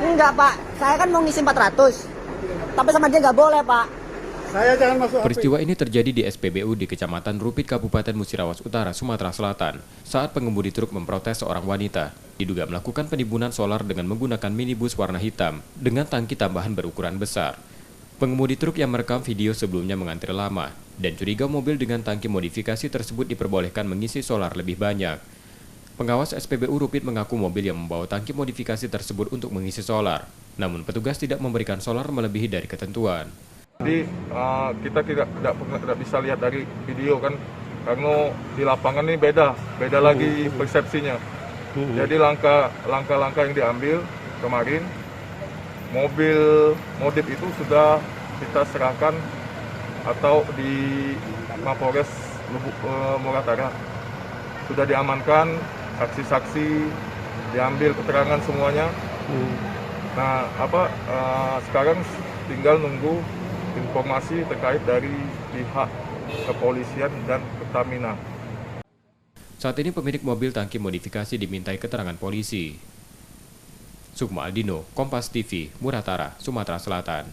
Enggak, Pak. Saya kan mau ngisi 400. Tapi sama dia nggak boleh, Pak. Saya jangan masuk HP. Peristiwa ini terjadi di SPBU di Kecamatan Rupit, Kabupaten Musirawas Utara, Sumatera Selatan, saat pengemudi truk memprotes seorang wanita diduga melakukan penimbunan solar dengan menggunakan minibus warna hitam dengan tangki tambahan berukuran besar. Pengemudi truk yang merekam video sebelumnya mengantri lama dan curiga mobil dengan tangki modifikasi tersebut diperbolehkan mengisi solar lebih banyak. Pengawas SPBU Rupit mengaku mobil yang membawa tangki modifikasi tersebut untuk mengisi solar, namun petugas tidak memberikan solar melebihi dari ketentuan. Jadi kita tidak bisa lihat dari video kan, karena di lapangan ini beda lagi persepsinya. Jadi langkah-langkah yang diambil kemarin, mobil modif itu sudah kita serahkan atau di Mapores Muratara sudah diamankan, saksi-saksi diambil keterangan semuanya. Nah, sekarang tinggal nunggu informasi terkait dari pihak kepolisian dan Pertamina. Saat ini pemilik mobil tangki modifikasi dimintai keterangan polisi. Sukma Aldino, Kompas TV, Muratara, Sumatera Selatan.